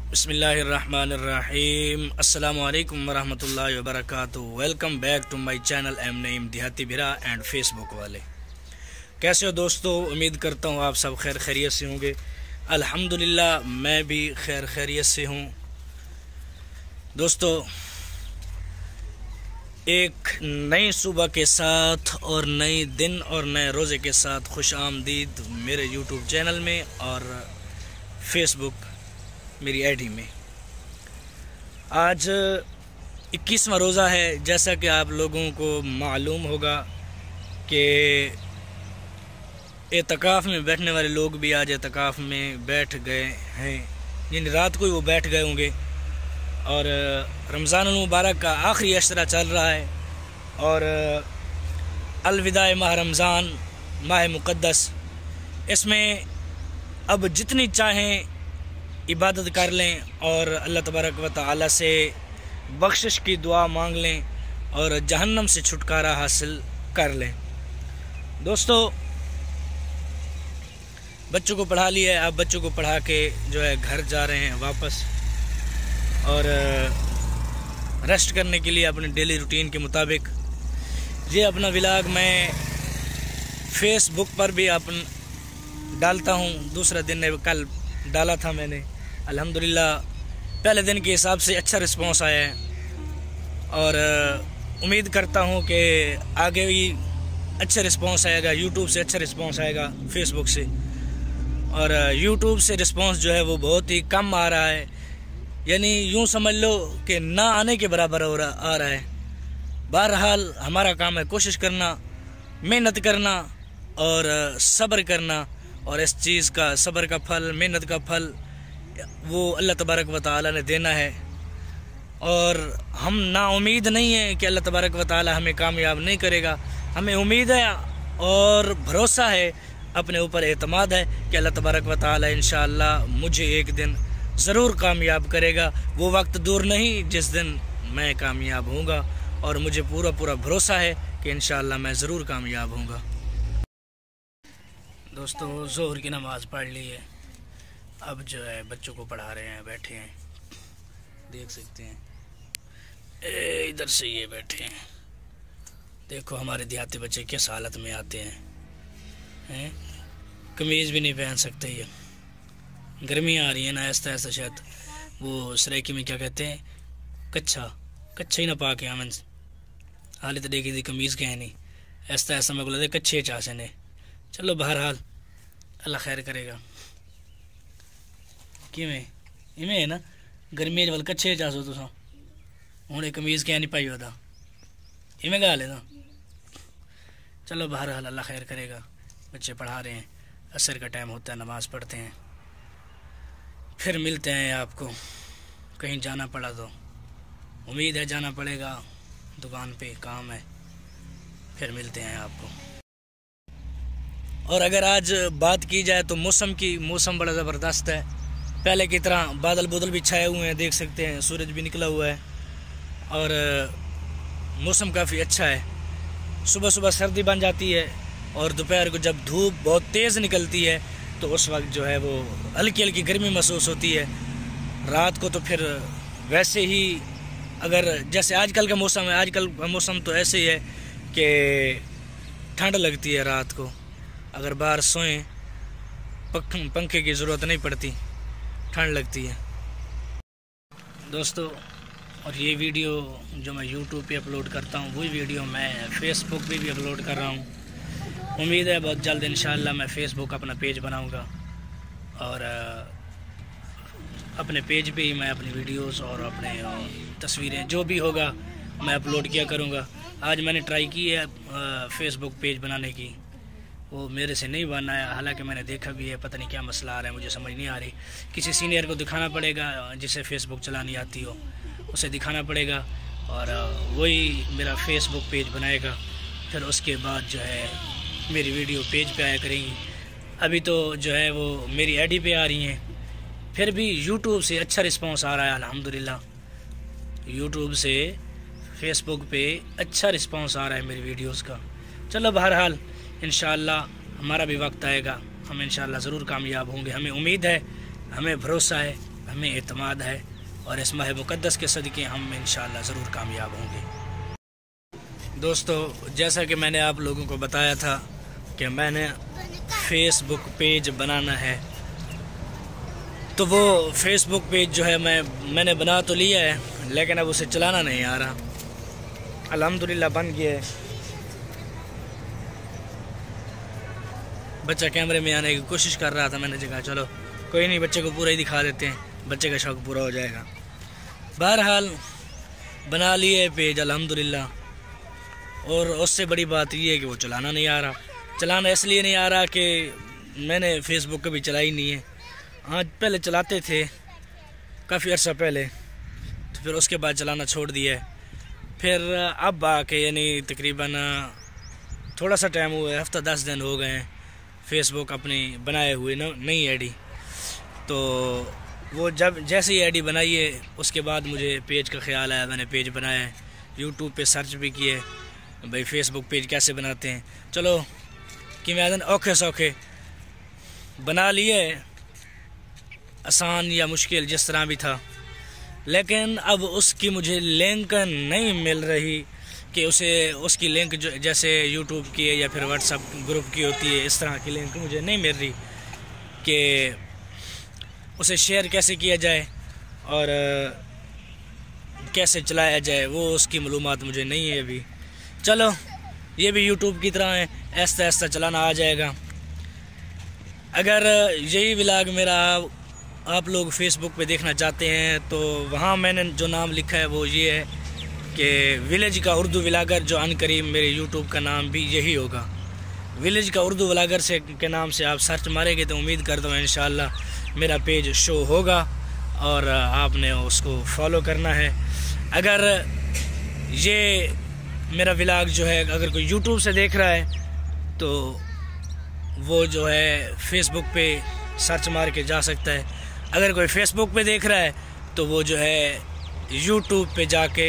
बिस्मिल्लाहिर्रहमानिर्रहीम। अस्सलामु अलैकुम वरहमतुल्लाहि वबरकातुहू। Welcome back to my channel M Naeem Dehati बिरा एंड फेसबुक वाले। कैसे हो दोस्तों? उम्मीद करता हूँ आप सब खैर खैरियत से होंगे। अल्हम्दुलिल्लाह मैं भी खैर खैरियत से हूँ। दोस्तों, एक नई सुबह के साथ और नई दिन और नए रोज़े के साथ खुश आमदीद मेरे यूट्यूब चैनल में और फेसबुक मेरी आईडी में। आज 21वां रोज़ा है। जैसा कि आप लोगों को मालूम होगा कि एतकाफ़ में बैठने वाले लोग भी आज एतकाफ़ में बैठ गए हैं, यानी रात को ही वो बैठ गए होंगे। और रमज़ान मुबारक का आखिरी अशरा चल रहा है और अलविदा माह रमज़ान, माह मुक़द्दस। इसमें अब जितनी चाहें इबादत कर लें और अल्लाह तबारक व तआला से बख्शिश की दुआ मांग लें और जहन्नम से छुटकारा हासिल कर लें। दोस्तों, बच्चों को पढ़ा लिया है। अब बच्चों को पढ़ा के जो है घर जा रहे हैं वापस और रेस्ट करने के लिए अपने डेली रूटीन के मुताबिक। ये अपना व्लॉग मैं फेसबुक पर भी डालता हूँ। दूसरा दिन है, कल डाला था मैंने। अल्हम्दुलिल्लाह पहले दिन के हिसाब से अच्छा रिस्पांस आया है और उम्मीद करता हूँ कि आगे भी अच्छा रिस्पांस आएगा। यूट्यूब से अच्छा रिस्पांस आएगा फेसबुक से, और यूट्यूब से रिस्पांस जो है वो बहुत ही कम आ रहा है, यानी यूँ समझ लो कि ना आने के बराबर आ रहा है। बहरहाल हमारा काम है कोशिश करना, मेहनत करना और सब्र करना, और इस चीज़ का, सब्र का फल, मेहनत का फल वो अल्लाह तबारक व तआला ने देना है। और हम ना उम्मीद नहीं है कि अल्लाह तबारक व तआला हमें कामयाब नहीं करेगा। हमें उम्मीद है और भरोसा है, अपने ऊपर एतमाद है कि अल्लाह तबारक व तआला इंशाअल्लाह मुझे एक दिन ज़रूर कामयाब करेगा। वो वक्त दूर नहीं जिस दिन मैं कामयाब होऊंगा, और मुझे पूरा भरोसा है कि इंशाअल्लाह मैं ज़रूर कामयाब होऊंगा। दोस्तों, ज़ोहर की नमाज़ पढ़ ली है। अब जो है बच्चों को पढ़ा रहे हैं, बैठे हैं, देख सकते हैं इधर से ये बैठे हैं। देखो हमारे देहाती बच्चे किस हालत में आते हैं, कमीज़ भी नहीं पहन सकते। ये गर्मी आ रही है ना, ऐसा ऐसा शायद वो सराइकी में क्या कहते हैं, कच्छा ही ना पा के हमन हाल तो देखी थी कमीज़ के है नहीं, ऐसा ऐसा मैं बोला कच्छे चासे ने। चलो बहरहाल अल्लाह खैर करेगा। किमें इमें है ना, गर्मी वाल कच्छे चासो तुस हूँ कमीज़ क्या नहीं पाई होता, इमें गाल है ना। चलो बहरहाल अल्लाह खैर करेगा। बच्चे पढ़ा रहे हैं, असर का टाइम होता है, नमाज़ पढ़ते हैं, फिर मिलते हैं। आपको कहीं जाना पड़ा तो उम्मीद है जाना पड़ेगा, दुकान पे काम है, फिर मिलते हैं आपको। और अगर आज बात की जाए तो मौसम बड़ा ज़बरदस्त है। पहले की तरह बादल भी छाए हुए हैं, देख सकते हैं, सूरज भी निकला हुआ है और मौसम काफ़ी अच्छा है। सुबह सुबह सर्दी बन जाती है और दोपहर को जब धूप बहुत तेज़ निकलती है तो उस वक्त जो है वो हल्की हल्की गर्मी महसूस होती है। रात को तो फिर वैसे ही, अगर जैसे आजकल का मौसम है, आजकल का मौसम तो ऐसे ही है कि ठंड लगती है रात को। अगर बाहर सोएं, पंखे की ज़रूरत नहीं पड़ती, ठंड लगती है। दोस्तों, और ये वीडियो जो मैं यूट्यूब पे अपलोड करता हूँ वही वीडियो मैं फेसबुक पे भी अपलोड कर रहा हूँ। उम्मीद है बहुत जल्द इंशाअल्लाह मैं फेसबुक अपना पेज बनाऊँगा और अपने पेज पे ही मैं अपनी वीडियोस और अपने तस्वीरें जो भी होगा मैं अपलोड किया करूँगा। आज मैंने ट्राई की है फेसबुक पेज बनाने की, वो मेरे से नहीं बना है। हालांकि मैंने देखा भी है, पता नहीं क्या मसला आ रहा है, मुझे समझ नहीं आ रही। किसी सीनियर को दिखाना पड़ेगा जिसे फेसबुक चलानी आती हो, उसे दिखाना पड़ेगा और वही मेरा फेसबुक पेज बनाएगा। फिर उसके बाद जो है मेरी वीडियो पेज पे आया करेंगी। अभी तो जो है वो मेरी आईडी पे आ रही हैं, फिर भी यूट्यूब से अच्छा रिस्पांस आ रहा है अल्हम्दुलिल्लाह। यूट्यूब से फेसबुक पे अच्छा रिस्पांस आ रहा है मेरी वीडियोस का। चलो बहरहाल इंशाअल्लाह हमारा भी वक्त आएगा, हम इंशाअल्लाह ज़रूर कामयाब होंगे। हमें उम्मीद है, हमें भरोसा है हमें एतमाद है और इस माह मुक़द्दस के सदक़े हम इंशाअल्लाह ज़रूर कामयाब होंगे। दोस्तों, जैसा कि मैंने आप लोगों को बताया था कि मैंने फेसबुक पेज बनाना है, तो वो फेसबुक पेज जो है मैंने बना तो लिया है, लेकिन अब उसे चलाना नहीं आ रहा। अल्हम्दुलिल्लाह बन गया है। बच्चा कैमरे में आने की कोशिश कर रहा था, मैंने कहा चलो कोई नहीं, बच्चे को पूरा ही दिखा देते हैं, बच्चे का शौक़ पूरा हो जाएगा। बहरहाल बना लिए पेज अल्हम्दुलिल्लाह, और उससे बड़ी बात ये है कि वो चलाना नहीं आ रहा। चलाना इसलिए नहीं आ रहा कि मैंने फेसबुक कभी चलाई नहीं है। हाँ, पहले चलाते थे काफ़ी अर्सा पहले, तो फिर उसके बाद चलाना छोड़ दिया है। फिर अब आके यानी तकरीबन थोड़ा सा टाइम हुआ है, हफ्ता 10 दिन हो गए हैं फेसबुक अपनी बनाए हुए नई आईडी। तो वो जब जैसे ही आईडी बनाई है उसके बाद मुझे पेज का ख्याल आया, मैंने पेज बनाया है। यूट्यूब पे सर्च भी किए भाई फेसबुक पेज कैसे बनाते हैं। चलो कि मैं औखे सौखे बना लिए, आसान या मुश्किल जिस तरह भी था, लेकिन अब उसकी मुझे लिंक नहीं मिल रही कि उसकी लिंक जो जैसे यूट्यूब की है या फिर व्हाट्सएप ग्रुप की होती है, इस तरह की लिंक मुझे नहीं मिल रही कि उसे शेयर कैसे किया जाए और कैसे चलाया जाए, वो उसकी मालूमात मुझे नहीं है अभी। चलो ये भी यूट्यूब की तरह है, ऐसा ऐसा चलाना आ जाएगा। अगर यही व्लॉग मेरा आप लोग फेसबुक पे देखना चाहते हैं तो वहाँ मैंने जो नाम लिखा है वो ये है कि विलेज का उर्दू व्लॉगर, जो अनकरीब मेरे यूट्यूब का नाम भी यही होगा। विलेज का उर्दू व्लॉगर से के नाम से आप सर्च मारेंगे तो उम्मीद करता हूँ इंशाअल्लाह मेरा पेज शो होगा और आपने उसको फॉलो करना है। अगर ये मेरा व्लॉग जो है अगर कोई यूट्यूब से देख रहा है तो वो जो है फेसबुक पे सर्च मार के जा सकता है। अगर कोई फेसबुक पे देख रहा है तो वो जो है यूट्यूब पे जाके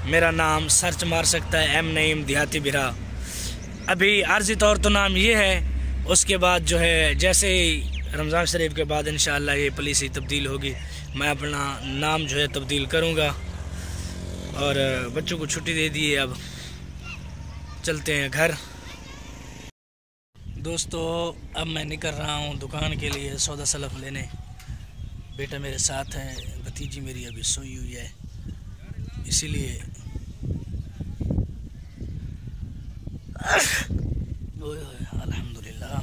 मेरा नाम सर्च मार सकता है, एम नईम देहाती बिरा। अभी आर्जी तौर तो नाम ये है, उसके बाद जो है जैसे ही रमज़ान शरीफ के बाद इंशाअल्लाह ये पॉलिसी तब्दील होगी, मैं अपना नाम जो है तब्दील करूँगा। और बच्चों को छुट्टी दे दी है, अब चलते हैं घर। दोस्तों, अब मैं निकल रहा हूँ दुकान के लिए सौदा सलफ लेने। बेटा मेरे साथ है, भतीजी मेरी अभी सोई हुई है, इसीलिए अल्हम्दुलिल्लाह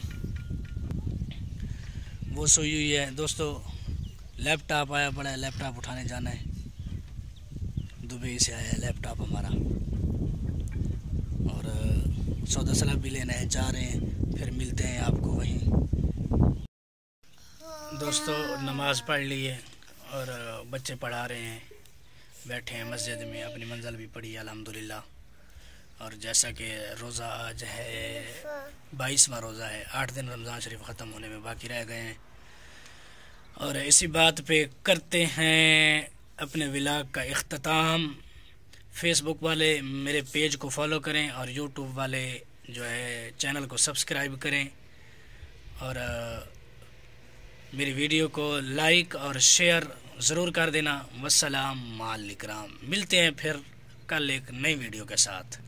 वो सोई हुई है। दोस्तों, लैपटॉप आया पड़ा है, लैपटॉप उठाने जाना है। दुबई से आया है लैपटॉप हमारा, और सौदा सलाह भी लेना है, जा रहे हैं, फिर मिलते हैं आपको वहीं। दोस्तों, नमाज़ पढ़ ली है और बच्चे पढ़ा रहे हैं, बैठे हैं मस्जिद में, अपनी मंजिल भी पढ़ी है अल्हम्दुलिल्लाह। और जैसा कि रोज़ा आज है 22वां रोज़ा है, 8 दिन रमज़ान शरीफ ख़त्म होने में बाकी रह गए हैं। और इसी बात पे करते हैं अपने व्लॉग का इख्तिताम। फेसबुक वाले मेरे पेज को फॉलो करें और यूट्यूब वाले जो है चैनल को सब्सक्राइब करें, और मेरी वीडियो को लाइक और शेयर ज़रूर कर देना। वस्सलाम माल इकराम। मिलते हैं फिर कल एक नई वीडियो के साथ।